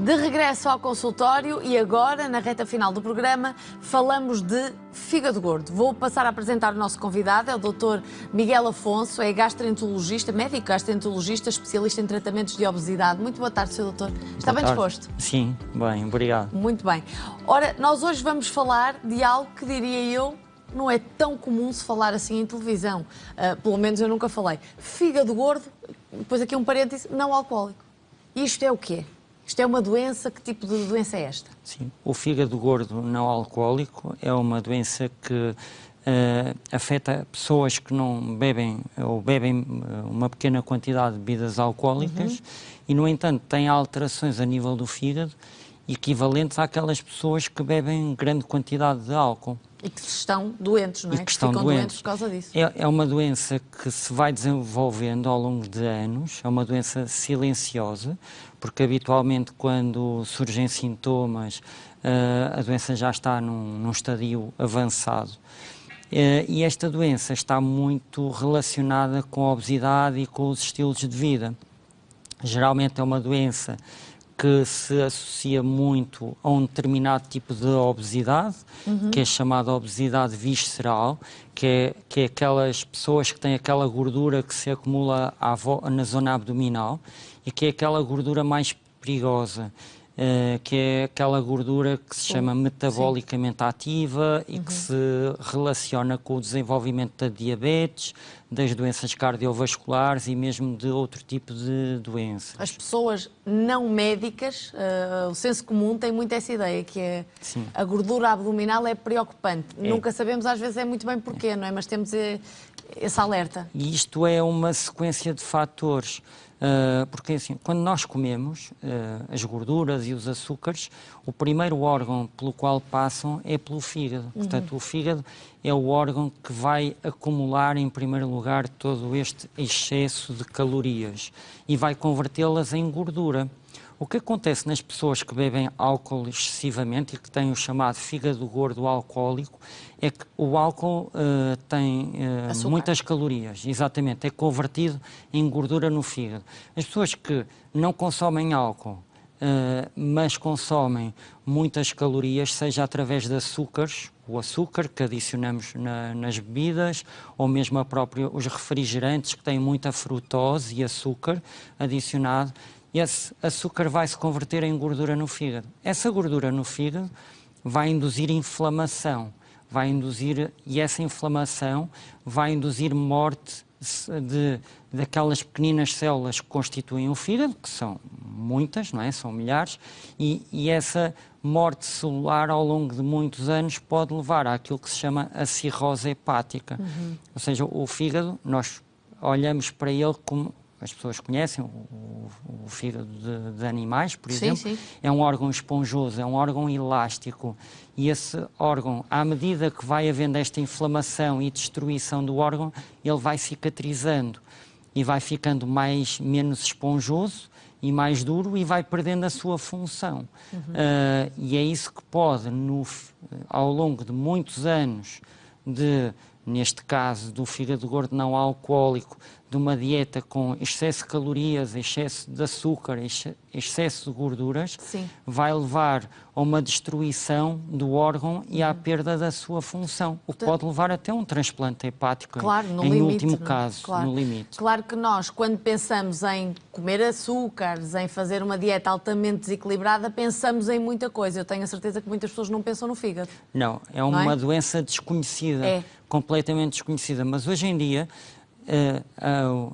De regresso ao consultório e agora, na reta final do programa, falamos de fígado gordo. Vou passar a apresentar o nosso convidado, é o Dr. Miguel Afonso, é gastroenterologista, médico gastroenterologista, especialista em tratamentos de obesidade. Muito boa tarde, Sr. Doutor. Está bem disposto? Sim, bem, obrigado. Muito bem. Ora, nós hoje vamos falar de algo que, diria eu, não é tão comum se falar assim em televisão. Pelo menos eu nunca falei. Fígado gordo, depois aqui um parêntese, não alcoólico. Isto é o quê? Isto é uma doença? Que tipo de doença é esta? Sim, o fígado gordo não alcoólico é uma doença que afeta pessoas que não bebem ou bebem uma pequena quantidade de bebidas alcoólicas e, no entanto, têm alterações a nível do fígado equivalentes àquelas pessoas que bebem grande quantidade de álcool. E que estão doentes, não é? E que estão doentes por causa disso. É uma doença que se vai desenvolvendo ao longo de anos, é uma doença silenciosa, porque habitualmente quando surgem sintomas a doença já está num estadio avançado. E esta doença está muito relacionada com a obesidade e com os estilos de vida. Geralmente é uma doença que se associa muito a um determinado tipo de obesidade, que é chamada obesidade visceral, que é aquelas pessoas que têm aquela gordura que se acumula na zona abdominal e que é aquela gordura mais perigosa, que é aquela gordura que se chama metabolicamente ativa e que se relaciona com o desenvolvimento da diabetes, das doenças cardiovasculares e mesmo de outro tipo de doenças. As pessoas não médicas, o senso comum tem muito essa ideia, que é a gordura abdominal é preocupante. Nunca sabemos, às vezes, muito bem porquê, não é? Mas temos esse alerta. E isto é uma sequência de fatores. Porque assim, quando nós comemos as gorduras e os açúcares, o primeiro órgão pelo qual passam é pelo fígado. Portanto, o fígado é o órgão que vai acumular, em primeiro lugar, todo este excesso de calorias e vai convertê-las em gordura. O que acontece nas pessoas que bebem álcool excessivamente e que têm o chamado fígado gordo alcoólico é que o álcool tem muitas calorias, exatamente, é convertido em gordura no fígado. As pessoas que não consomem álcool, mas consomem muitas calorias, seja através de açúcares, o açúcar que adicionamos nas bebidas, ou mesmo os refrigerantes que têm muita frutose e açúcar adicionado, esse açúcar vai se converter em gordura no fígado. Essa gordura no fígado vai induzir inflamação, e essa inflamação vai induzir morte daquelas pequeninas células que constituem o fígado, que são muitas, não é? São milhares, e essa morte celular ao longo de muitos anos pode levar àquilo que se chama a cirrose hepática. Ou seja, o fígado, nós olhamos para ele como as pessoas conhecem, o fígado de animais, por exemplo, é um órgão esponjoso, é um órgão elástico. E esse órgão, à medida que vai havendo esta inflamação e destruição do órgão, ele vai cicatrizando e vai ficando menos esponjoso e mais duro e vai perdendo a sua função. E é isso que pode, ao longo de muitos anos, neste caso do fígado gordo não alcoólico, de uma dieta com excesso de calorias, excesso de açúcar, excesso de gorduras, vai levar a uma destruição do órgão e à perda da sua função, o que pode levar até um transplante hepático, em último caso, no limite. Claro que nós, quando pensamos em comer açúcares, em fazer uma dieta altamente desequilibrada, pensamos em muita coisa. Eu tenho a certeza que muitas pessoas não pensam no fígado. Não, é uma doença desconhecida, completamente desconhecida, mas hoje em dia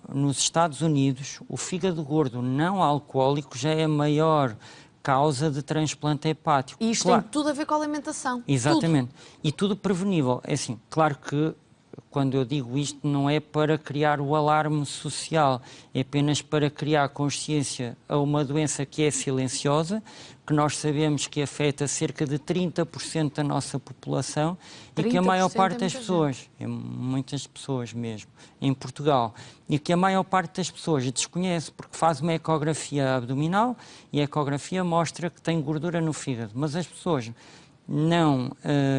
nos Estados Unidos, o fígado gordo não alcoólico já é a maior causa de transplante hepático. E isto tem tudo a ver com a alimentação. Exatamente. E tudo prevenível. É assim, claro que quando eu digo isto não é para criar o alarme social, é apenas para criar consciência a uma doença que é silenciosa, que nós sabemos que afeta cerca de 30% da nossa população e que a maior parte das pessoas, muitas pessoas mesmo, em Portugal, e que a maior parte das pessoas desconhece porque faz uma ecografia abdominal e a ecografia mostra que tem gordura no fígado, mas as pessoas não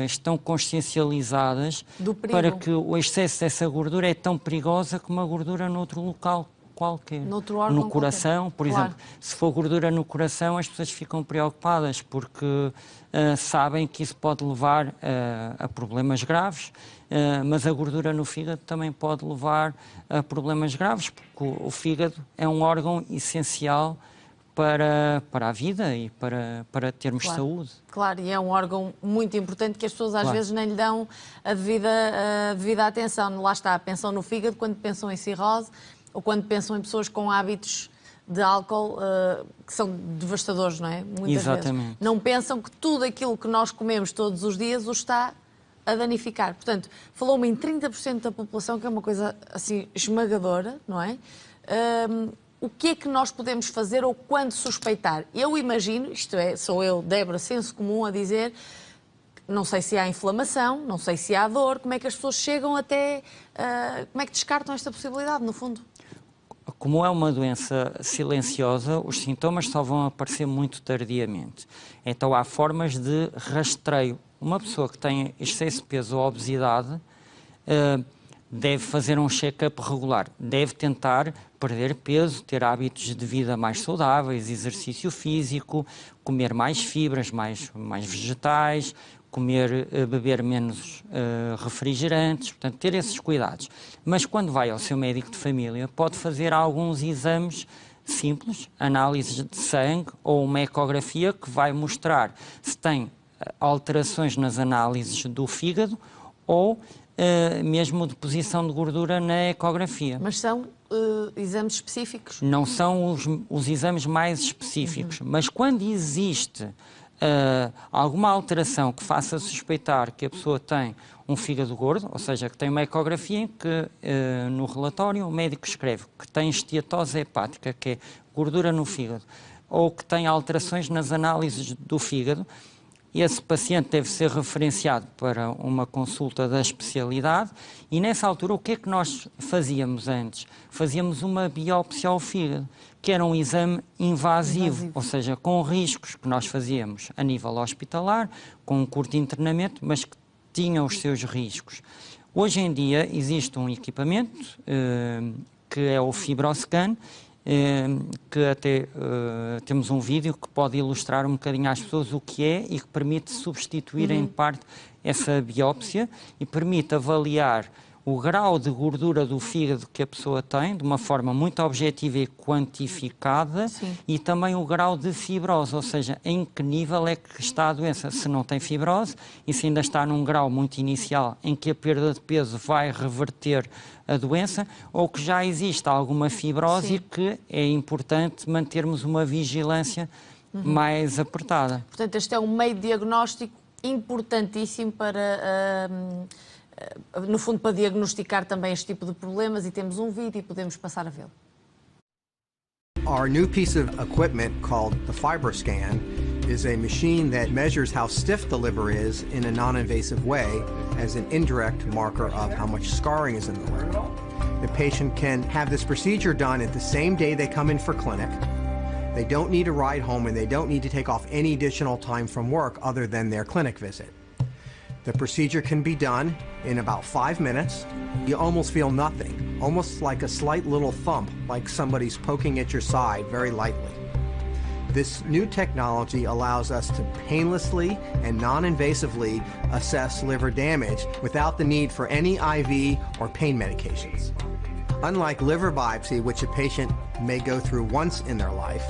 estão consciencializadas para que o excesso dessa gordura é tão perigosa como a gordura noutro local qualquer. Noutro órgão No coração, qualquer. por Claro. exemplo, se for gordura no coração, as pessoas ficam preocupadas porque sabem que isso pode levar a problemas graves, mas a gordura no fígado também pode levar a problemas graves, porque o fígado é um órgão essencial para a vida e para termos saúde. Claro, e é um órgão muito importante que as pessoas às Claro. vezes nem lhe dão a devida atenção. Lá está, pensam no fígado quando pensam em cirrose ou quando pensam em pessoas com hábitos de álcool que são devastadores, não é? Muitas Exatamente. vezes. Não pensam que tudo aquilo que nós comemos todos os dias o está a danificar. Portanto, falou-me em 30% da população, que é uma coisa assim esmagadora, não é? O que é que nós podemos fazer ou quando suspeitar? Eu imagino, isto é, sou eu, Débora, senso comum, a dizer, não sei se há inflamação, não sei se há dor, como é que as pessoas chegam até... como é que descartam esta possibilidade, no fundo? Como é uma doença silenciosa, os sintomas só vão aparecer muito tardiamente. Então há formas de rastreio. Uma pessoa que tem excesso de peso ou obesidade deve fazer um check-up regular, deve tentar perder peso, ter hábitos de vida mais saudáveis, exercício físico, comer mais fibras, mais vegetais, beber menos refrigerantes, portanto, ter esses cuidados. Mas quando vai ao seu médico de família, pode fazer alguns exames simples, análises de sangue ou uma ecografia que vai mostrar se tem alterações nas análises do fígado ou mesmo deposição de gordura na ecografia. Mas são exames específicos? Não são os exames mais específicos, mas quando existe alguma alteração que faça suspeitar que a pessoa tem um fígado gordo, ou seja, que tem uma ecografia em que no relatório o médico escreve que tem esteatose hepática, que é gordura no fígado, ou que tem alterações nas análises do fígado, esse paciente deve ser referenciado para uma consulta da especialidade e, nessa altura, o que é que nós fazíamos antes? Fazíamos uma biópsia ao fígado, que era um exame invasivo, ou seja, com riscos que nós fazíamos a nível hospitalar, com um curto internamento, mas que tinha os seus riscos. Hoje em dia existe um equipamento que é o FibroScan, que até temos um vídeo que pode ilustrar um bocadinho às pessoas o que é e que permite substituir em parte essa biópsia e permite avaliar o grau de gordura do fígado que a pessoa tem, de uma forma muito objetiva e quantificada. Sim. E também o grau de fibrose, ou seja, em que nível é que está a doença, se não tem fibrose e se ainda está num grau muito inicial em que a perda de peso vai reverter a doença, ou que já existe alguma fibrose. Sim. E que é importante mantermos uma vigilância mais apertada. Portanto, este é um meio de diagnóstico importantíssimo para... no fundo, para diagnosticar também este tipo de problemas, e temos um vídeo e podemos passar a vê-lo. Our new piece of equipment called the FibroScan is a machine that measures how stiff the liver is in a non-invasive way as an indirect marker of how much scarring is in the liver. The patient can have this procedure done at the same day they come in for clinic. They don't need a ride home and they don't need to take off any additional time from work other than their clinic visit. The procedure can be done in about 5 minutes. You almost feel nothing, almost like a slight little thump, like somebody's poking at your side very lightly. This new technology allows us to painlessly and non-invasively assess liver damage without the need for any IV or pain medications. Unlike liver biopsy, which a patient may go through once in their life,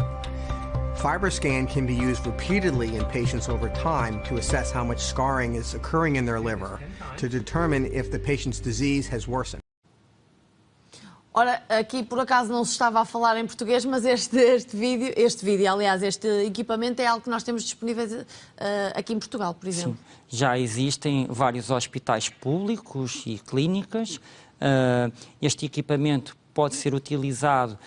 FibroScan can be used repeatedly in patients over time to assess how much scarring is occurring in their liver to determine if the patient's disease has worsened. Ora, aqui por acaso não se estava a falar em português, mas este vídeo, aliás, este equipamento é algo que nós temos disponível aqui em Portugal, por exemplo. Sim, já existem vários hospitais públicos e clínicas. Este equipamento pode ser utilizado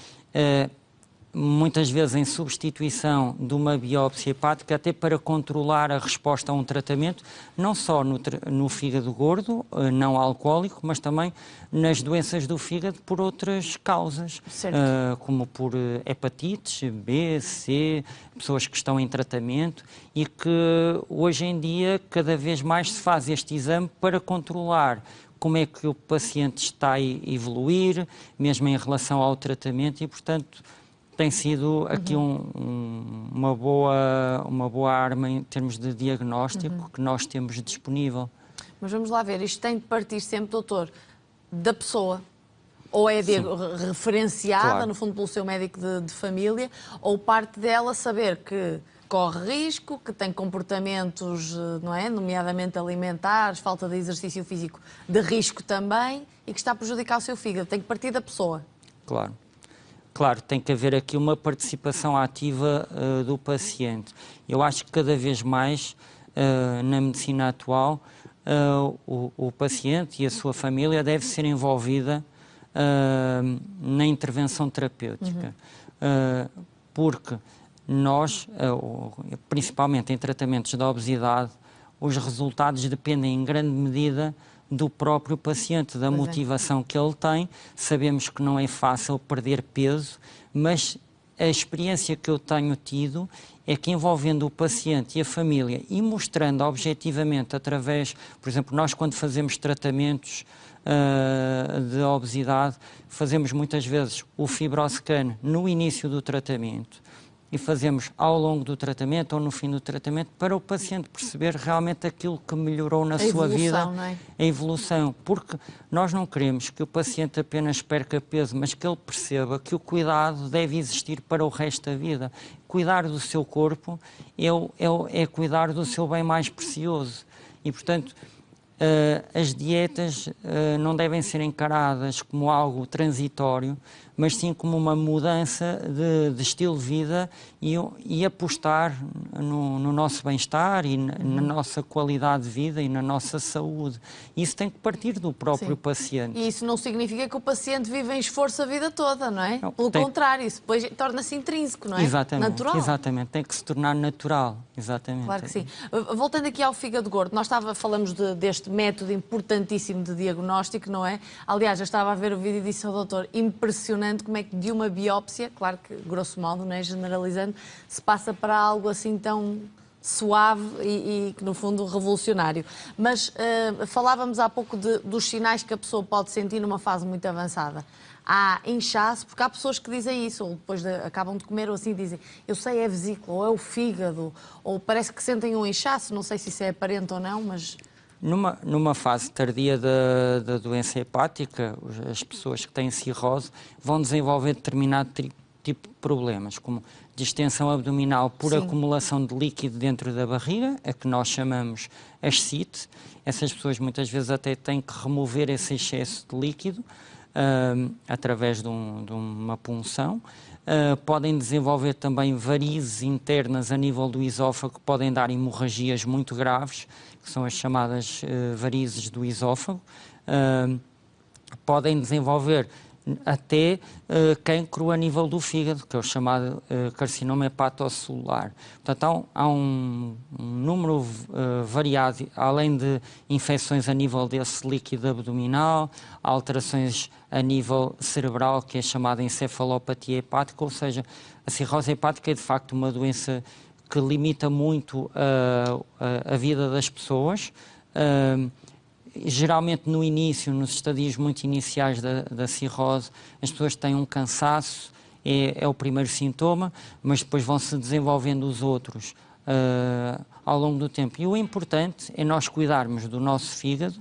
muitas vezes em substituição de uma biópsia hepática, até para controlar a resposta a um tratamento, não só no fígado gordo, não alcoólico, mas também nas doenças do fígado por outras causas, como por hepatites B, C, pessoas que estão em tratamento, e que hoje em dia cada vez mais se faz este exame para controlar como é que o paciente está a evoluir, mesmo em relação ao tratamento, e, portanto, tem sido aqui uma boa arma em termos de diagnóstico que nós temos disponível. Mas vamos lá ver, isto tem de partir sempre, doutor, da pessoa. Ou é referenciada, Claro. no fundo, pelo seu médico de família, ou parte dela saber que corre risco, que tem comportamentos, não é? Nomeadamente alimentares, falta de exercício físico de risco também, e que está a prejudicar o seu fígado. Tem que partir da pessoa. Claro. Claro, tem que haver aqui uma participação ativa do paciente. Eu acho que cada vez mais, na medicina atual, o paciente e a sua família deve ser envolvida na intervenção terapêutica. Porque nós, principalmente em tratamentos da obesidade, os resultados dependem em grande medida do próprio paciente, da motivação que ele tem. Sabemos que não é fácil perder peso, mas a experiência que eu tenho tido é que, envolvendo o paciente e a família e mostrando objetivamente através, por exemplo, nós quando fazemos tratamentos de obesidade, fazemos muitas vezes o fibroscan no início do tratamento e fazemos ao longo do tratamento ou no fim do tratamento, para o paciente perceber realmente aquilo que melhorou na sua vida, não é? a evolução, porque nós não queremos que o paciente apenas perca peso, mas que ele perceba que o cuidado deve existir para o resto da vida. Cuidar do seu corpo é cuidar do seu bem mais precioso e, portanto, as dietas não devem ser encaradas como algo transitório, mas sim como uma mudança de estilo de vida e apostar no nosso bem-estar e na nossa qualidade de vida e na nossa saúde. Isso tem que partir do próprio paciente. E isso não significa que o paciente vive em esforço a vida toda, não é? Não, Pelo contrário, isso depois torna-se intrínseco, não é? Exatamente, Natural. exatamente. Tem que se tornar natural. Exatamente. Claro que sim. Voltando aqui ao fígado gordo, nós falamos deste método importantíssimo de diagnóstico, não é? Aliás, já estava a ver o vídeo e disse ao doutor, impressionante como é que de uma biópsia, claro que grosso modo, não é? Generalizando, se passa para algo assim tão suave e que no fundo revolucionário. Mas falávamos há pouco dos sinais que a pessoa pode sentir numa fase muito avançada. Há inchaço, porque há pessoas que dizem isso, ou depois acabam de comer ou assim dizem, eu sei, é a vesícula, ou é o fígado, ou parece que sentem um inchaço, não sei se isso é aparente ou não, mas... Numa fase tardia da doença hepática, as pessoas que têm cirrose vão desenvolver determinado tipo de problemas, como distensão abdominal por acumulação de líquido dentro da barriga, a que nós chamamos ascite. Essas pessoas muitas vezes até têm que remover esse excesso de líquido através de uma punção. Podem desenvolver também varizes internas a nível do esófago, que podem dar hemorragias muito graves, que são as chamadas varizes do esófago. Podem desenvolver até cancro a nível do fígado, que é o chamado carcinoma hepatocelular. Portanto, há um número variado, além de infecções a nível desse líquido abdominal, alterações a nível cerebral, que é chamada encefalopatia hepática, ou seja, a cirrose hepática é de facto uma doença que limita muito a vida das pessoas. Geralmente no início, nos estadios muito iniciais da cirrose, as pessoas têm um cansaço, é o primeiro sintoma, mas depois vão-se desenvolvendo os outros ao longo do tempo. E o importante é nós cuidarmos do nosso fígado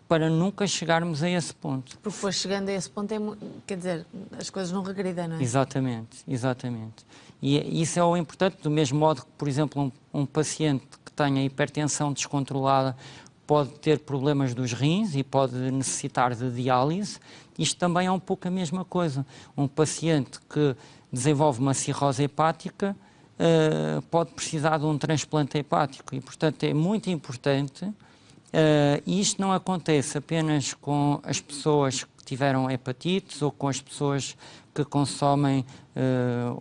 para nunca chegarmos a esse ponto. Porque depois chegando a esse ponto, quer dizer, as coisas não regridem, não é? Exatamente, exatamente. E isso é o importante, do mesmo modo que, por exemplo, um paciente que tenha hipertensão descontrolada pode ter problemas dos rins e pode necessitar de diálise. Isto também é um pouco a mesma coisa. Um paciente que desenvolve uma cirrose hepática pode precisar de um transplante hepático e, portanto, é muito importante. E isto não acontece apenas com as pessoas que tiveram hepatites ou com as pessoas que consomem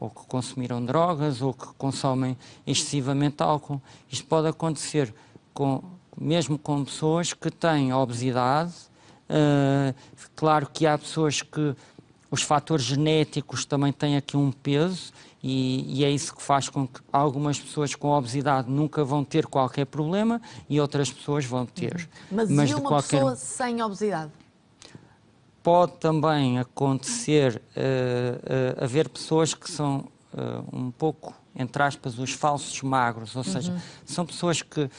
ou que consumiram drogas ou que consomem excessivamente álcool. Isto pode acontecer mesmo com pessoas que têm obesidade. Claro que há pessoas que os fatores genéticos também têm aqui um peso E é isso que faz com que algumas pessoas com obesidade nunca vão ter qualquer problema e outras pessoas vão ter. Mas e de uma pessoa sem obesidade? Pode também acontecer haver pessoas que são um pouco, entre aspas, os falsos magros, ou seja, são pessoas que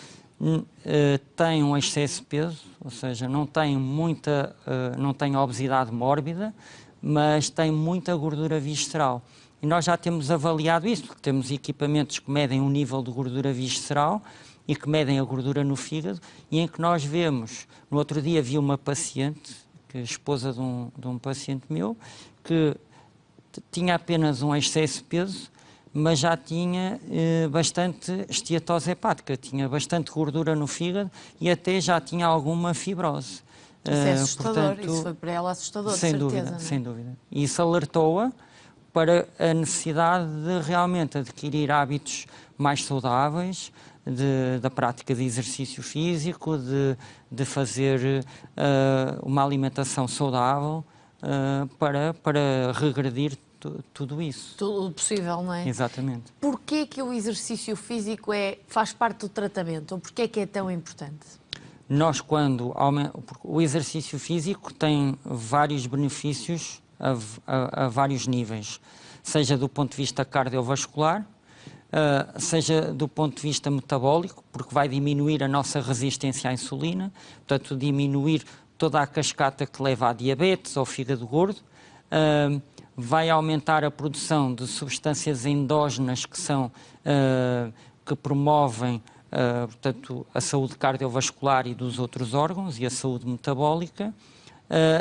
têm um excesso de peso, ou seja, não têm obesidade mórbida, mas têm muita gordura visceral. E nós já temos avaliado isso, porque temos equipamentos que medem o nível de gordura visceral e que medem a gordura no fígado, e em que nós vemos, no outro dia vi uma paciente, que é esposa de um paciente meu, que tinha apenas um excesso de peso, mas já tinha bastante esteatose hepática, tinha bastante gordura no fígado e até já tinha alguma fibrose. Isso é assustador, isso foi para ela assustador, de certeza. Dúvida, sem dúvida. E isso alertou-a para a necessidade de realmente adquirir hábitos mais saudáveis, da prática de exercício físico, de fazer uma alimentação saudável para regredir tudo isso. Tudo possível, não é? Exatamente. Porquê que o exercício físico faz parte do tratamento? Ou porquê que é tão importante? O exercício físico tem vários benefícios a vários níveis, seja do ponto de vista cardiovascular, seja do ponto de vista metabólico, porque vai diminuir a nossa resistência à insulina, portanto, diminuir toda a cascata que leva à diabetes, ao fígado gordo, vai aumentar a produção de substâncias endógenas que promovem portanto, a saúde cardiovascular e dos outros órgãos e a saúde metabólica.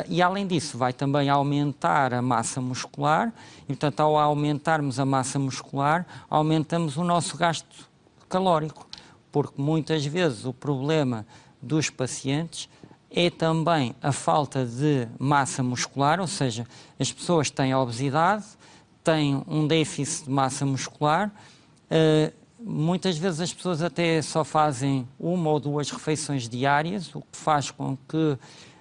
E, além disso, vai também aumentar a massa muscular e, portanto, ao aumentarmos a massa muscular, aumentamos o nosso gasto calórico, porque muitas vezes o problema dos pacientes é também a falta de massa muscular, ou seja, as pessoas têm obesidade, têm um déficit de massa muscular, muitas vezes as pessoas até só fazem 1 ou 2 refeições diárias, o que faz com que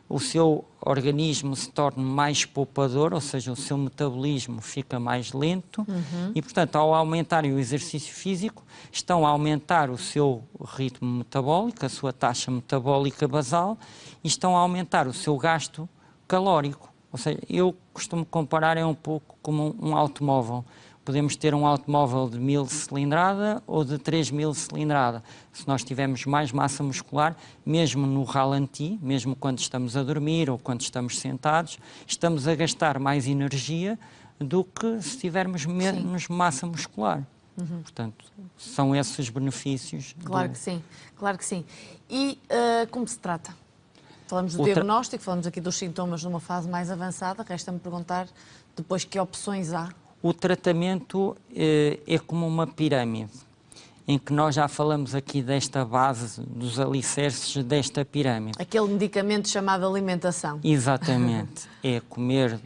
o seu organismo se torne mais poupador, ou seja, o seu metabolismo fica mais lento e, portanto, ao aumentarem o exercício físico, estão a aumentar o seu ritmo metabólico, a sua taxa metabólica basal, e estão a aumentar o seu gasto calórico. Ou seja, eu costumo comparar um pouco como um automóvel. Podemos ter um automóvel de 1000 cilindrada ou de 3000 cilindrada. Se nós tivermos mais massa muscular, mesmo no ralenti, mesmo quando estamos a dormir ou quando estamos sentados, estamos a gastar mais energia do que se tivermos menos massa muscular. Portanto, são esses os benefícios. Claro que sim, claro que sim. E como se trata? Falamos do diagnóstico, falamos aqui dos sintomas numa fase mais avançada. Resta-me perguntar depois que opções há. O tratamento é como uma pirâmide, em que nós já falamos aqui desta base, dos alicerces desta pirâmide. Aquele medicamento chamado alimentação. Exatamente. É comer,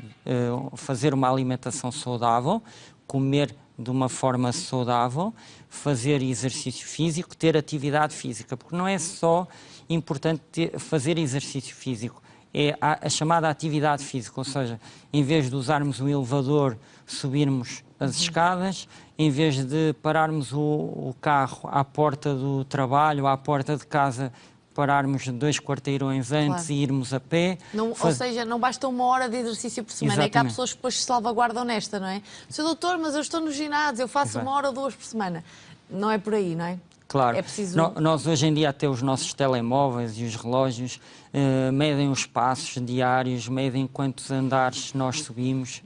fazer uma alimentação saudável, comer de uma forma saudável, fazer exercício físico, ter atividade física, porque não é só importante fazer exercício físico, é a chamada atividade física, ou seja, em vez de usarmos um elevador, subirmos as escadas, em vez de pararmos o carro à porta do trabalho, à porta de casa, pararmos 2 quarteirões antes e irmos a pé. Ou seja, não basta 1 hora de exercício por semana, é que há pessoas que depois se salvaguardam nesta, não é? Sr. doutor, mas eu estou no ginásio, eu faço 1 hora ou 2 por semana. Não é por aí, não é? Claro, é preciso... nós hoje em dia até os nossos telemóveis e os relógios medem os passos diários, medem quantos andares nós subimos,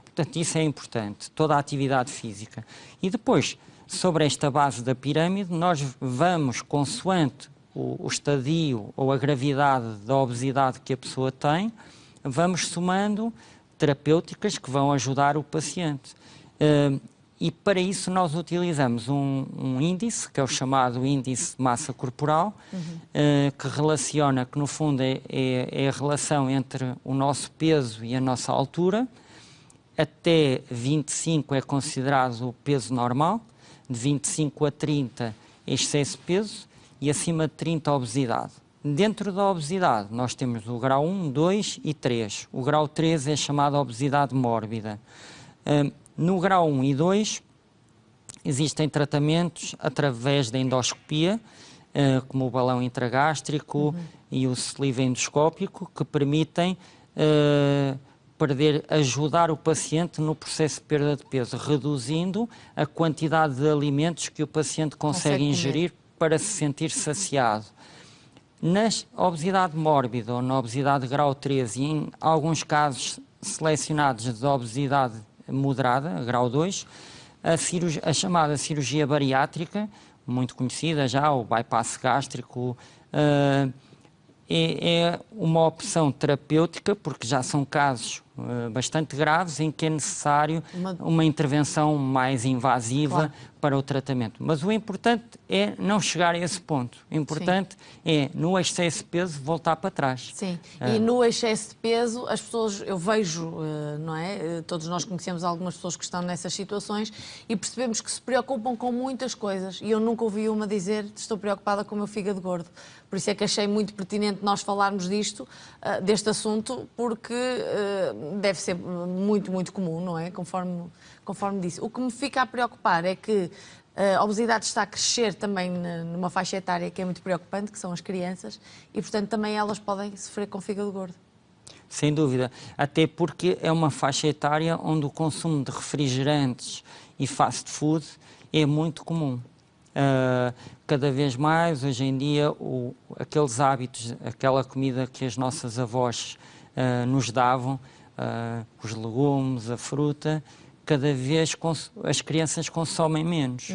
portanto isso é importante, toda a atividade física. E depois, sobre esta base da pirâmide, nós vamos, consoante o estadio ou a gravidade da obesidade que a pessoa tem, vamos somando terapêuticas que vão ajudar o paciente. E para isso nós utilizamos um índice, que é o chamado índice de massa corporal, que relaciona, que no fundo é a relação entre o nosso peso e a nossa altura. Até 25 é considerado o peso normal, de 25 a 30 é excesso de peso e acima de 30 a obesidade. Dentro da obesidade nós temos o grau 1, 2 e 3. O grau 3 é chamado obesidade mórbida. No grau 1 e 2 existem tratamentos através da endoscopia, como o balão intragástrico e o sleeve endoscópico, que permitem ajudar o paciente no processo de perda de peso, reduzindo a quantidade de alimentos que o paciente consegue ingerir para se sentir saciado. Na obesidade mórbida ou na obesidade grau 3 e em alguns casos selecionados de obesidade moderada, grau 2, a chamada cirurgia bariátrica, muito conhecida já, o bypass gástrico, é uma opção terapêutica, porque já são casos bastante graves em que é necessário uma intervenção mais invasiva para o tratamento. Mas o importante é não chegar a esse ponto. O importante é, no excesso de peso, voltar para trás. Sim, e no excesso de peso, as pessoas, eu vejo, não é? Todos nós conhecemos algumas pessoas que estão nessas situações e percebemos que se preocupam com muitas coisas. E eu nunca ouvi uma dizer, estou preocupada com o meu fígado gordo. Por isso é que achei muito pertinente nós falarmos disto, deste assunto, porque deve ser muito, muito comum, não é? Conforme disse. O que me fica a preocupar é que a obesidade está a crescer também numa faixa etária que é muito preocupante, que são as crianças, e, portanto, também elas podem sofrer com fígado gordo. Sem dúvida. Até porque é uma faixa etária onde o consumo de refrigerantes e fast food é muito comum. Cada vez mais, hoje em dia, aqueles hábitos, aquela comida que as nossas avós nos davam, os legumes, a fruta, cada vez as crianças consomem menos.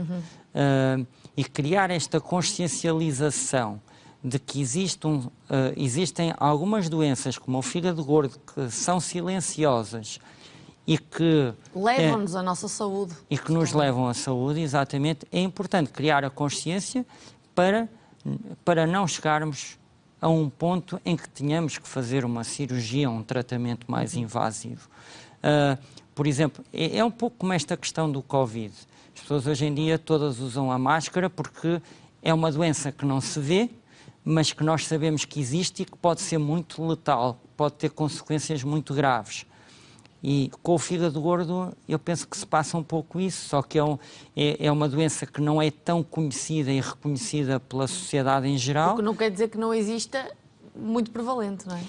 E criar esta consciencialização de que existem algumas doenças, como o fígado gordo, que são silenciosas e que levam-nos à nossa saúde. E que nos levam à saúde, exatamente. É importante criar a consciência para não chegarmos a um ponto em que tenhamos que fazer uma cirurgia, um tratamento mais invasivo. Por exemplo, é um pouco como esta questão do Covid. As pessoas hoje em dia todas usam a máscara porque é uma doença que não se vê, mas que nós sabemos que existe e que pode ser muito letal, pode ter consequências muito graves. E com o fígado gordo eu penso que se passa um pouco isso, só que é uma doença que não é tão conhecida e reconhecida pela sociedade em geral. O que não quer dizer que não exista, muito prevalente, não é?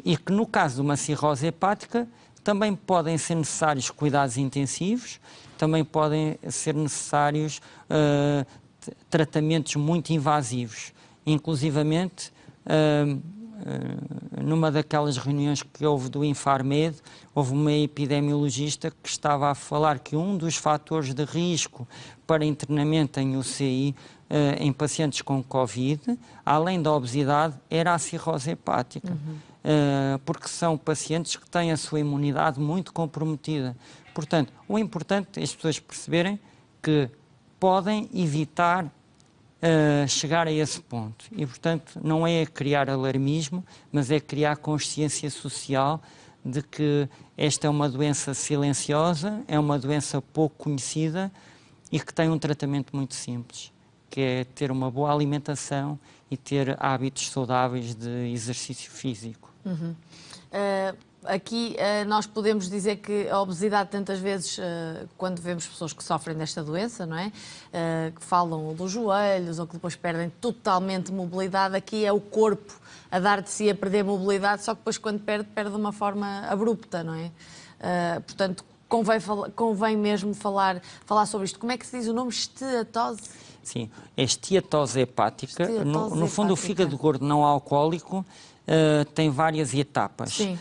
E que no caso de uma cirrose hepática também podem ser necessários cuidados intensivos, também podem ser necessários tratamentos muito invasivos. Inclusivamente, numa daquelas reuniões que houve do Infarmed, houve uma epidemiologista que estava a falar que um dos fatores de risco para internamento em UCI em pacientes com Covid, além da obesidade, era a cirrose hepática. Porque são pacientes que têm a sua imunidade muito comprometida. Portanto, o importante é as pessoas perceberem que podem evitar chegar a esse ponto. E, portanto, não é criar alarmismo, mas é criar consciência social de que esta é uma doença silenciosa, é uma doença pouco conhecida e que tem um tratamento muito simples, que é ter uma boa alimentação e ter hábitos saudáveis de exercício físico. Aqui nós podemos dizer que a obesidade, tantas vezes, quando vemos pessoas que sofrem desta doença, não é? Que falam dos joelhos ou que depois perdem totalmente mobilidade, aqui é o corpo a dar de si, a perder mobilidade, só que depois quando perde de uma forma abrupta, não é? Portanto, convém mesmo falar sobre isto. Como é que se diz o nome? Esteatose? Sim, é esteatose hepática. No fundo, o fígado gordo não alcoólico tem várias etapas. Sim.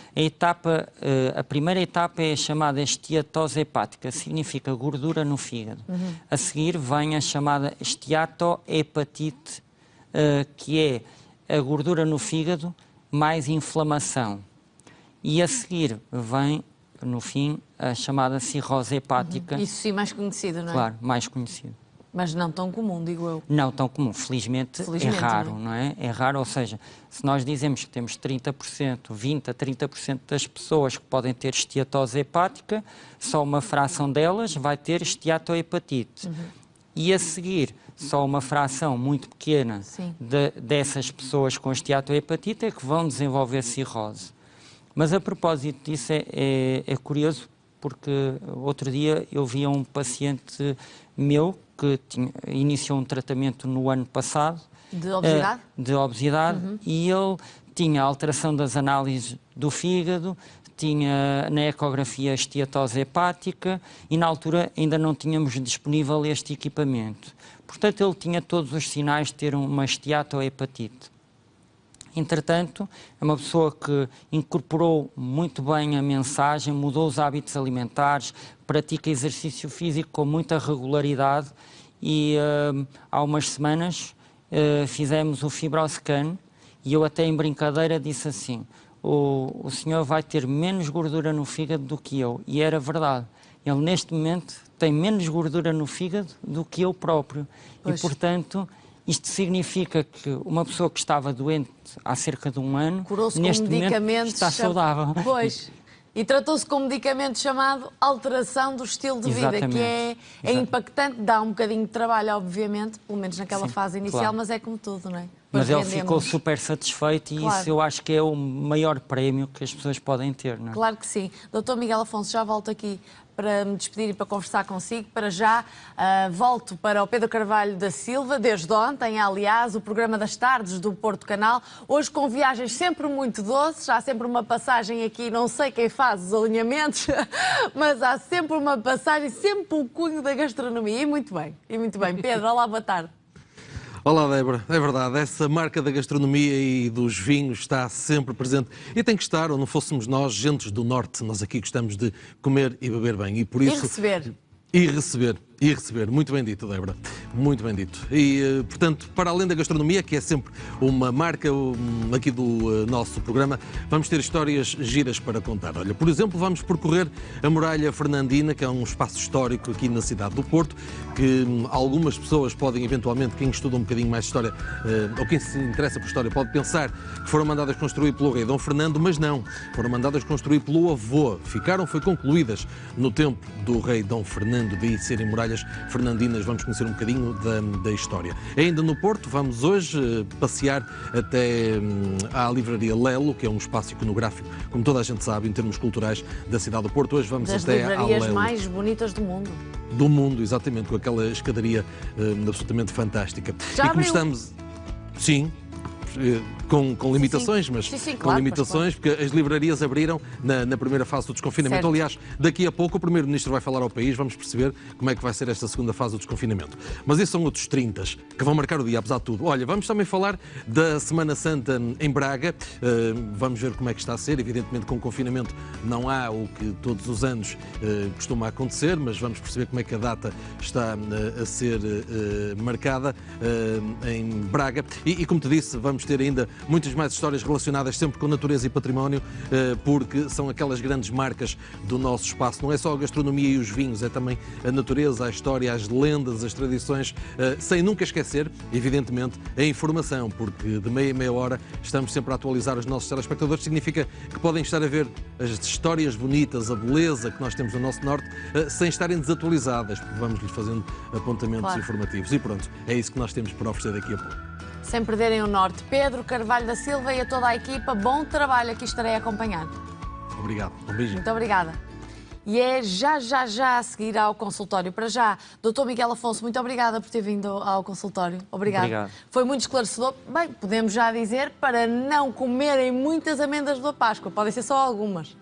A primeira etapa é a chamada esteatose hepática, significa gordura no fígado. A seguir vem a chamada esteatohepatite, que é a gordura no fígado mais inflamação. E a seguir vem, no fim, a chamada cirrose hepática. Isso sim, mais conhecido, não é? Claro, mais conhecido. Mas não tão comum, digo eu. Não tão comum, felizmente é raro, não é? É raro, ou seja, se nós dizemos que temos 30%, 20% a 30% das pessoas que podem ter esteatose hepática, só uma fração delas vai ter esteatohepatite. E a seguir, só uma fração muito pequena dessas pessoas com esteatohepatite é que vão desenvolver cirrose. Mas a propósito disso é curioso, porque outro dia eu vi um paciente meu que iniciou um tratamento no ano passado. De obesidade? De obesidade, e ele tinha alteração das análises do fígado, tinha na ecografia esteatose hepática e na altura ainda não tínhamos disponível este equipamento. Portanto, ele tinha todos os sinais de ter uma esteatohepatite. Entretanto, é uma pessoa que incorporou muito bem a mensagem, mudou os hábitos alimentares, pratica exercício físico com muita regularidade e há umas semanas fizemos o FibroScan e eu até em brincadeira disse assim, o senhor vai ter menos gordura no fígado do que eu. E era verdade. Ele neste momento tem menos gordura no fígado do que eu próprio. Pois. E portanto... Isto significa que uma pessoa que estava doente há cerca de um ano, neste momento está saudável. Pois. E tratou-se com um medicamento chamado alteração do estilo de vida, que é impactante, dá um bocadinho de trabalho, obviamente, pelo menos naquela fase inicial, claro. Mas é como tudo, não é? Mas ele ficou super satisfeito e claro. Isso eu acho que é o maior prémio que as pessoas podem ter, não é? Claro que sim. Dr. Miguel Afonso, já volto aqui para me despedir e para conversar consigo. Para já, volto para o Pedro Carvalho da Silva, desde ontem, aliás, o programa das tardes do Porto Canal. Hoje com viagens sempre muito doces, há sempre uma passagem aqui, não sei quem faz os alinhamentos, mas há sempre uma passagem, sempre o cunho da gastronomia. E muito bem. Pedro, olá, boa tarde. Olá, Débora. É verdade, essa marca da gastronomia e dos vinhos está sempre presente. E tem que estar, ou não fôssemos nós, gentes do Norte, nós aqui gostamos de comer e beber bem. E por isso... E receber. Muito bem dito, Débora. Muito bem dito. E, portanto, para além da gastronomia, que é sempre uma marca aqui do nosso programa, vamos ter histórias giras para contar. Olha, por exemplo, vamos percorrer a Muralha Fernandina, que é um espaço histórico aqui na cidade do Porto, que algumas pessoas podem, eventualmente, quem estuda um bocadinho mais história, ou quem se interessa por história, pode pensar que foram mandadas construir pelo rei Dom Fernando, mas não. Foram mandadas construir pelo avô. Foi concluídas no tempo do rei Dom Fernando, de serem muralhas fernandinas. Vamos conhecer um bocadinho da história. Ainda no Porto, vamos hoje passear até à Livraria Lelo, que é um espaço iconográfico, como toda a gente sabe, em termos culturais da cidade do Porto. Hoje vamos até à Lelo. Das livrarias mais bonitas do mundo. Do mundo, exatamente, com aquela escadaria absolutamente fantástica. Já abriu? Sim. Com limitações, mas sim, com claro, limitações, porque as livrarias abriram na primeira fase do desconfinamento. Certo. Aliás, daqui a pouco o Primeiro-Ministro vai falar ao país, vamos perceber como é que vai ser esta segunda fase do desconfinamento. Mas isso são outros 30 que vão marcar o dia, apesar de tudo. Olha, vamos também falar da Semana Santa em Braga, vamos ver como é que está a ser. Evidentemente, com o confinamento não há o que todos os anos costuma acontecer, mas vamos perceber como é que a data está a ser marcada em Braga. E como te disse, vamos ter ainda muitas mais histórias relacionadas sempre com natureza e património, porque são aquelas grandes marcas do nosso espaço. Não é só a gastronomia e os vinhos, é também a natureza, a história, as lendas, as tradições, sem nunca esquecer, evidentemente, a informação, porque de meia em meia hora estamos sempre a atualizar os nossos telespectadores. Significa que podem estar a ver as histórias bonitas, a beleza que nós temos no nosso Norte, sem estarem desatualizadas, porque vamos-lhes fazendo apontamentos informativos. E pronto, é isso que nós temos para oferecer daqui a pouco. Sem perderem o Norte. Pedro Carvalho da Silva e a toda a equipa, bom trabalho, aqui estarei a acompanhar. Obrigado, um beijinho. Muito obrigada. E é já a seguir ao consultório. Para já, Dr. Miguel Afonso, muito obrigada por ter vindo ao consultório. Obrigado. Foi muito esclarecedor. Bem, podemos já dizer para não comerem muitas amêndoas da Páscoa, podem ser só algumas.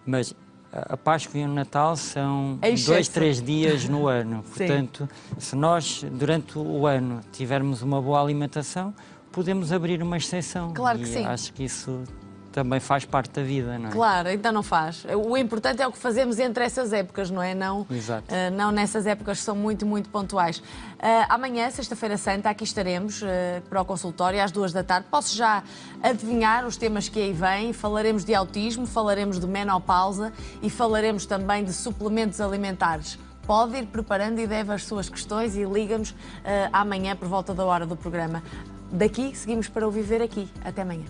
Mas a Páscoa e o Natal são 2, 3 dias no ano. Portanto, se nós, durante o ano, tivermos uma boa alimentação, podemos abrir uma exceção. Claro que sim. Acho que isso também faz parte da vida, não é? Claro, então não faz. O importante é o que fazemos entre essas épocas, não é? Não, não nessas épocas que são muito, muito pontuais. Amanhã, sexta-feira santa, aqui estaremos para o consultório às 2 da tarde. Posso já adivinhar os temas que aí vêm. Falaremos de autismo, falaremos de menopausa e falaremos também de suplementos alimentares. Pode ir preparando e deve as suas questões e liga-nos amanhã por volta da hora do programa. Daqui, seguimos para o Viver Aqui. Até amanhã.